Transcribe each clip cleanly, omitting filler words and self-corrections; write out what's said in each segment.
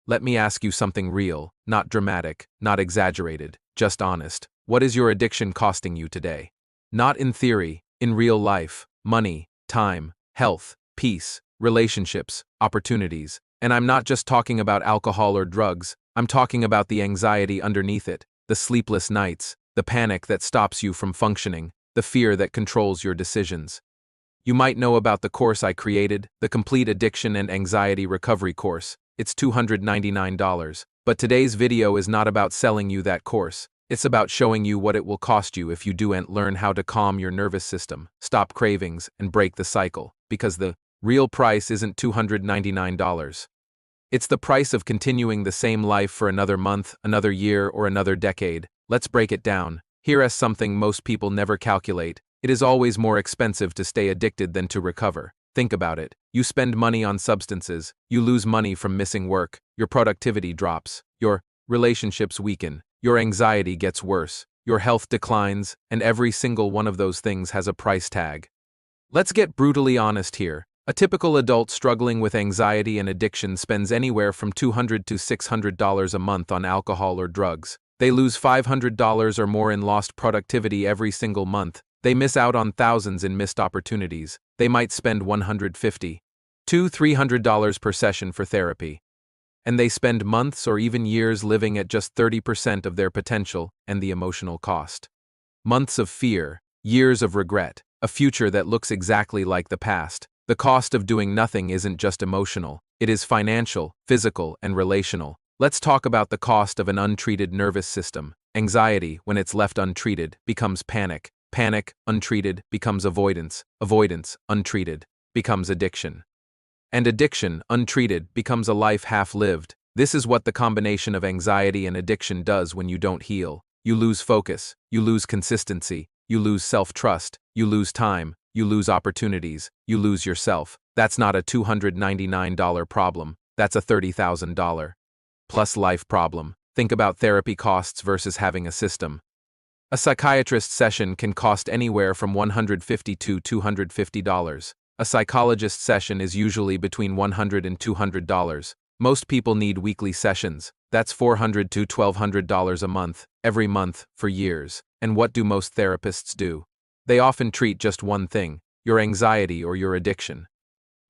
Let me ask you something real, not dramatic, not exaggerated, just honest. What is your addiction costing you today? Not in theory, in real life. Money, time, health, peace, relationships, opportunities. And I'm not just talking about alcohol or drugs, I'm talking about the anxiety underneath it, the sleepless nights, the panic that stops you from functioning, the fear that controls your decisions. You might know about the course I created, the Complete Addiction and Anxiety Recovery course. It's $299. But today's video is not about selling you that course. It's about showing you what it will cost you if you don't learn how to calm your nervous system, stop cravings, and break the cycle. Because the real price isn't $299. It's the price of continuing the same life for another month, another year, or another decade. Let's break it down. Here is something most people never calculate. It is always more expensive to stay addicted than to recover. Think about it. You spend money on substances, you lose money from missing work, your productivity drops, your relationships weaken, your anxiety gets worse, your health declines, and every single one of those things has a price tag. Let's get brutally honest here. A typical adult struggling with anxiety and addiction spends anywhere from $200 to $600 a month on alcohol or drugs. They lose $500 or more in lost productivity every single month. They miss out on thousands in missed opportunities. They might spend $150 to $300 per session for therapy. And they spend months or even years living at just 30% of their potential and the emotional cost. Months of fear, years of regret, a future that looks exactly like the past. The cost of doing nothing isn't just emotional, it is financial, physical, and relational. Let's talk about the cost of an untreated nervous system. Anxiety, when it's left untreated, becomes panic. Panic, untreated, becomes avoidance. Avoidance, untreated, becomes addiction. And addiction, untreated, becomes a life half-lived. This is what the combination of anxiety and addiction does when you don't heal. You lose focus, you lose consistency, you lose self-trust, you lose time, you lose opportunities, you lose yourself. That's not a $299 problem, that's a $30,000 plus life problem. Think about therapy costs versus having a system. A psychiatrist session can cost anywhere from $150 to $250. A psychologist session is usually between $100 and $200. Most people need weekly sessions. That's $400 to $1,200 a month, every month, for years. And what do most therapists do? They often treat just one thing, your anxiety or your addiction.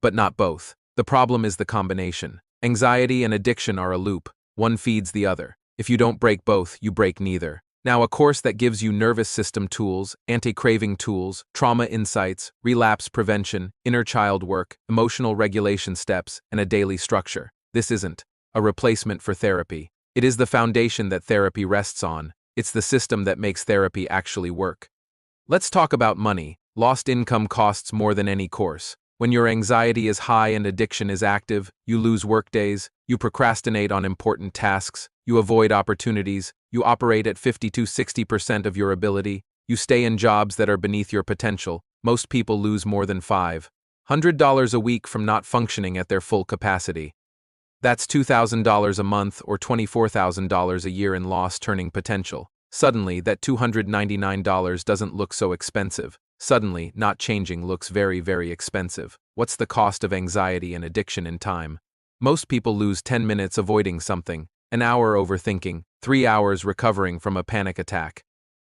But not both. The problem is the combination. Anxiety and addiction are a loop. One feeds the other. If you don't break both, you break neither. Now, a course that gives you nervous system tools, anti-craving tools, trauma insights, relapse prevention, inner child work, emotional regulation steps, and a daily structure. This isn't a replacement for therapy. It is the foundation that therapy rests on. It's the system that makes therapy actually work. Let's talk about money. Lost income costs more than any course. When your anxiety is high and addiction is active, you lose workdays, you procrastinate on important tasks, you avoid opportunities, you operate at 50 to 60% of your ability, you stay in jobs that are beneath your potential. Most people lose more than $500 a week from not functioning at their full capacity. That's $2,000 a month or $24,000 a year in lost turning potential. Suddenly, that $299 doesn't look so expensive. Suddenly, not changing looks very, very expensive. What's the cost of anxiety and addiction in time? Most people lose 10 minutes avoiding something, an hour overthinking, 3 hours recovering from a panic attack,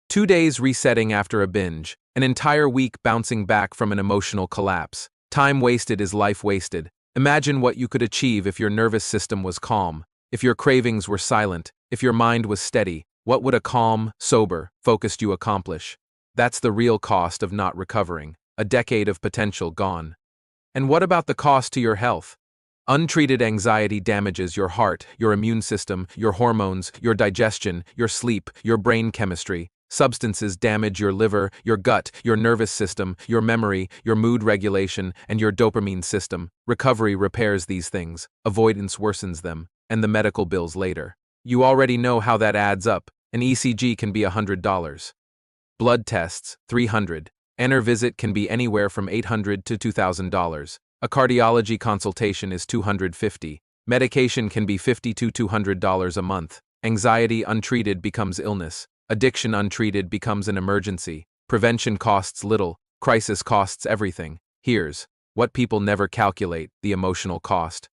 2 days resetting after a binge, an entire week bouncing back from an emotional collapse. Time wasted is life wasted. Imagine what you could achieve if your nervous system was calm, if your cravings were silent, if your mind was steady. What would a calm, sober, focused you accomplish? That's the real cost of not recovering. A decade of potential gone. And what about the cost to your health? Untreated anxiety damages your heart, your immune system, your hormones, your digestion, your sleep, your brain chemistry. Substances damage your liver, your gut, your nervous system, your memory, your mood regulation, and your dopamine system. Recovery repairs these things. Avoidance worsens them. And the medical bills later. You already know how that adds up. An ECG can be $100. Blood tests, $300. An visit can be anywhere from $800 to $2,000. A cardiology consultation is $250. Medication can be $50 to $200 a month. Anxiety untreated becomes illness. Addiction untreated becomes an emergency. Prevention costs little. Crisis costs everything. Here's what people never calculate: the emotional cost.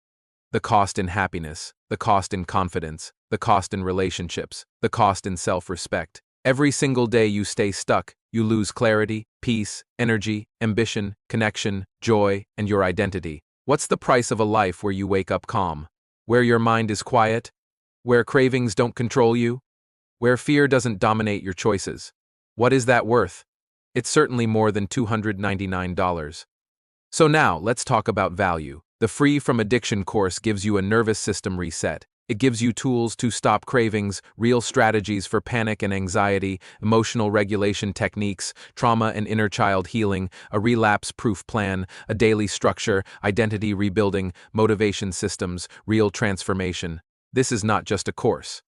The cost in happiness. the cost in confidence, the cost in relationships, the cost in self-respect. Every single day you stay stuck, you lose clarity, peace, energy, ambition, connection, joy, and your identity. What's the price of a life where you wake up calm? Where your mind is quiet? Where cravings don't control you? Where fear doesn't dominate your choices? What is that worth? It's certainly more than $299. So now, let's talk about value. The Free from Addiction course gives you a nervous system reset. It gives you tools to stop cravings, real strategies for panic and anxiety, emotional regulation techniques, trauma and inner child healing, a relapse-proof plan, a daily structure, identity rebuilding, motivation systems, real transformation. This is not just a course.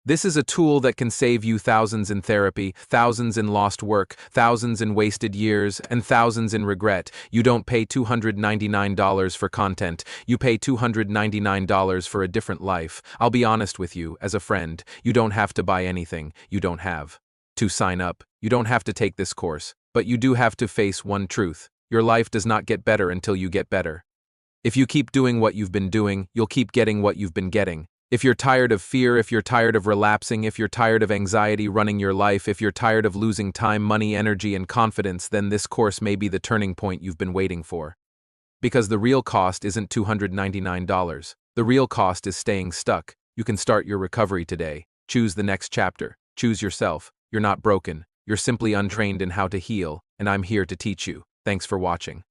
This is a tool that can save you thousands in therapy, thousands in lost work, thousands in wasted years, and thousands in regret. You don't pay $299 for content. You pay $299 for a different life. I'll be honest with you, as a friend, you don't have to buy anything you don't have. To sign up, you don't have to take this course, but you do have to face one truth. Your life does not get better until you get better. If you keep doing what you've been doing, you'll keep getting what you've been getting. If you're tired of fear, if you're tired of relapsing, if you're tired of anxiety running your life, if you're tired of losing time, money, energy, and confidence, then this course may be the turning point you've been waiting for. Because the real cost isn't $299. The real cost is staying stuck. You can start your recovery today. Choose the next chapter. Choose yourself. You're not broken. You're simply untrained in how to heal, and I'm here to teach you. Thanks for watching.